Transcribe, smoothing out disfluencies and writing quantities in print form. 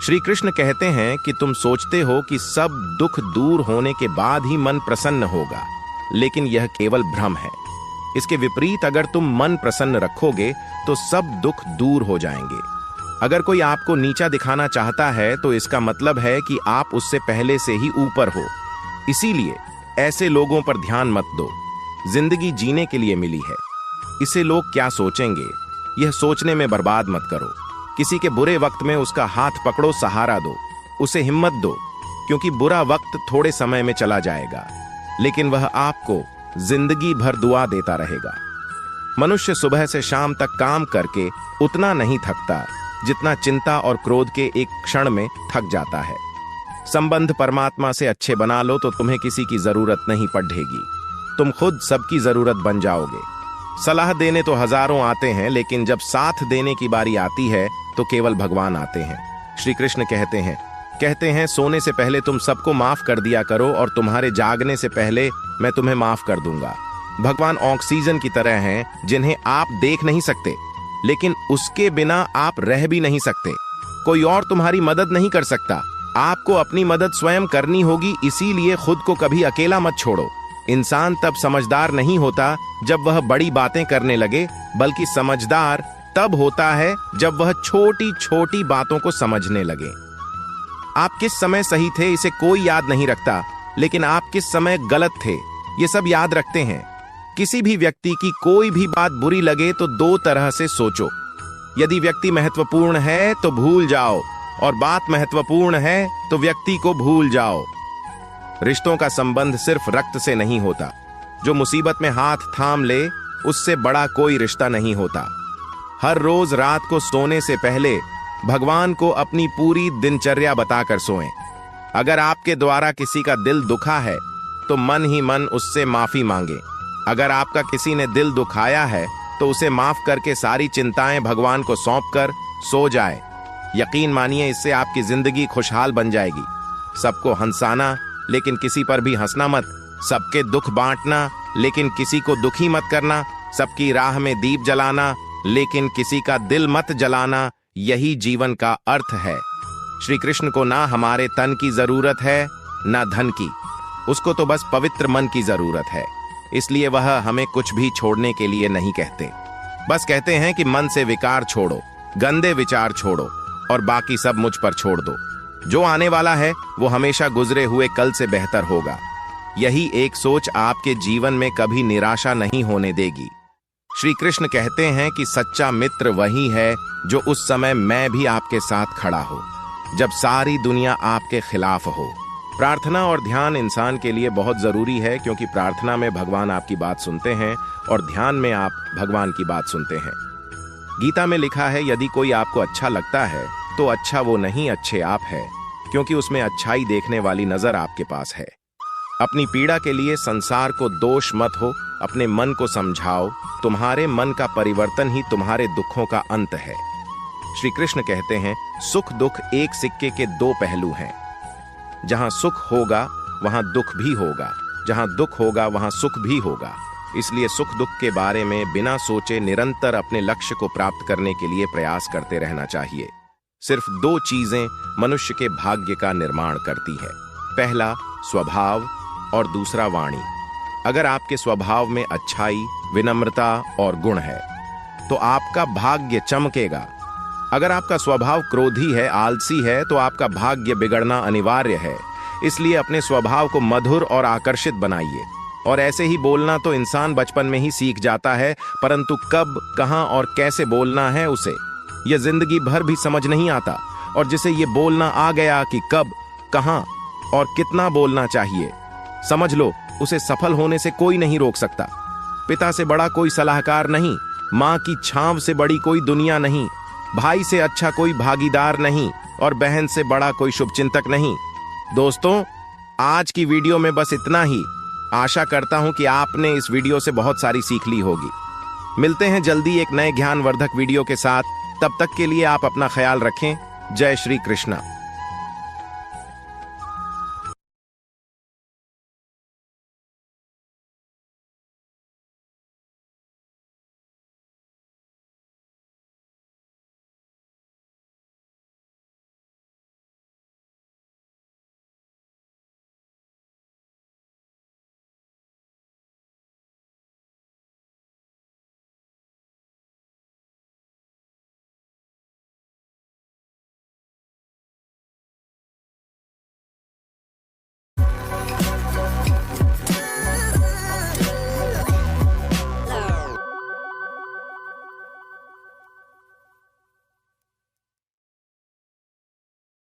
श्री कृष्ण कहते हैं कि तुम सोचते हो कि सब दुख दूर होने के बाद ही मन प्रसन्न होगा, लेकिन यह केवल भ्रम है। इसके विपरीत अगर तुम मन प्रसन्न रखोगे तो सब दुख दूर हो जाएंगे। अगर कोई आपको नीचा दिखाना चाहता है तो इसका मतलब है कि आप उससे पहले से ही ऊपर हो। इसीलिए ऐसे लोगों पर ध्यान मत दो। जिंदगी जीने के लिए मिली है, इसे लोग क्या सोचेंगे यह सोचने में बर्बाद मत करो। किसी के बुरे वक्त में उसका हाथ पकड़ो, सहारा दो, उसे हिम्मत दो, क्योंकि बुरा वक्त थोड़े समय में चला जाएगा, लेकिन वह आपको जिंदगी भर दुआ देता रहेगा। मनुष्य सुबह से शाम तक काम करके उतना नहीं थकता जितना चिंता और क्रोध के एक क्षण में थक जाता है। संबंध परमात्मा से अच्छे बना लो तो तुम्हें किसी की जरूरत नहीं पड़ेगी, तुम खुद सबकी जरूरत बन जाओगे। सलाह देने तो हजारों आते हैं, लेकिन जब साथ देने की बारी आती है तो केवल भगवान आते हैं। श्री कृष्ण कहते हैं सोने से पहले तुम सबको माफ कर दिया करो और तुम्हारे जागने से पहले मैं तुम्हें माफ कर दूंगा। भगवान ऑक्सीजन की तरह हैं जिन्हें आप देख नहीं सकते, लेकिन उसके बिना आप रह भी नहीं सकते। कोई और तुम्हारी मदद नहीं कर सकता, आपको अपनी मदद स्वयं करनी होगी। इसीलिए खुद को कभी अकेला मत छोड़ो। इंसान तब समझदार नहीं होता जब वह बड़ी बातें करने लगे, बल्कि समझदार तब होता है जब वह छोटी छोटी बातों को समझने लगे। आप किस समय सही थे इसे कोई याद नहीं रखता, लेकिन आप किस समय गलत थे ये सब याद रखते हैं। किसी भी व्यक्ति की कोई भी बात बुरी लगे तो दो तरह से सोचो। यदि व्यक्ति महत्वपूर्ण है तो भूल जाओ, और बात महत्वपूर्ण है तो व्यक्ति को भूल जाओ। रिश्तों का संबंध सिर्फ रक्त से नहीं होता। जो मुसीबत में हाथ थाम ले उससे बड़ा कोई रिश्ता नहीं होता। हर रोज रात को सोने से पहले भगवान को अपनी पूरी दिनचर्या बताकर सोएं। अगर आपके द्वारा किसी का दिल दुखा है तो मन ही मन उससे माफी मांगे। अगर आपका किसी ने दिल दुखाया है तो उसे माफ करके सारी चिंताएं भगवान को सौंप कर सो जाए। यकीन मानिए, इससे आपकी जिंदगी खुशहाल बन जाएगी। सबको हंसाना लेकिन किसी पर भी हंसना मत, सबके दुख बांटना लेकिन किसी को दुखी मत करना, सबकी राह में दीप जलाना लेकिन किसी का दिल मत जलाना, यही जीवन का अर्थ है। श्री कृष्ण को ना हमारे तन की जरूरत है ना धन की, उसको तो बस पवित्र मन की जरूरत है। इसलिए वह हमें कुछ भी छोड़ने के लिए नहीं कहते, बस कहते हैं कि मन से विकार छोड़ो, गंदे विचार छोड़ो और बाकी सब मुझ पर छोड़ दो। जो आने वाला है वो हमेशा गुजरे हुए कल से बेहतर होगा। यही एक सोच आपके जीवन में कभी निराशा नहीं होने देगी। श्री कृष्ण कहते हैं कि सच्चा मित्र वही है जो उस समय मैं भी आपके साथ खड़ा हो, जब सारी दुनिया आपके खिलाफ हो। प्रार्थना और ध्यान इंसान के लिए बहुत जरूरी है, क्योंकि प्रार्थना में भगवान आपकी बात सुनते हैं और ध्यान में आप भगवान की बात सुनते हैं। गीता में लिखा है, यदि कोई आपको अच्छा लगता है तो अच्छा वो नहीं, अच्छे आप है, क्योंकि उसमें अच्छाई देखने वाली नजर आपके पास है। अपनी पीड़ा के लिए संसार को दोष मत हो, अपने मन को समझाओ। तुम्हारे मन का परिवर्तन ही तुम्हारे दुखों का अंत है। श्री कृष्ण कहते हैं, सुख दुख एक सिक्के के दो पहलू हैं। जहां सुख होगा वहां दुख भी होगा, जहां दुख होगा वहां सुख भी होगा। इसलिए सुख दुख के बारे में बिना सोचे निरंतर अपने लक्ष्य को प्राप्त करने के लिए प्रयास करते रहना चाहिए। सिर्फ दो चीजें मनुष्य के भाग्य का निर्माण करती है, पहला स्वभाव और दूसरा वाणी। अगर आपके स्वभाव में अच्छाई, विनम्रता और गुण है तो आपका भाग्य चमकेगा। अगर आपका स्वभाव क्रोधी है, आलसी है, तो आपका भाग्य बिगड़ना अनिवार्य है। इसलिए अपने स्वभाव को मधुर और आकर्षित बनाइए। और ऐसे ही बोलना तो इंसान बचपन में ही सीख जाता है, परंतु कब, कहां और कैसे बोलना है उसे यह जिंदगी भर भी समझ नहीं आता। और जिसे ये बोलना आ गया कि कब, कहां और कितना बोलना चाहिए, समझ लो उसे सफल होने से कोई नहीं रोक सकता। पिता से बड़ा कोई सलाहकार नहीं, मां की छांव से बड़ी कोई दुनिया नहीं, भाई से अच्छा कोई भागीदार नहीं और बहन से बड़ा कोई शुभचिंतक नहीं। दोस्तों, आज की वीडियो में बस इतना ही। आशा करता हूं कि आपने इस वीडियो से बहुत सारी सीख ली होगी। मिलते हैं जल्दी एक नए ज्ञानवर्धक वीडियो के साथ। तब तक के लिए आप अपना ख्याल रखें। जय श्री कृष्णा।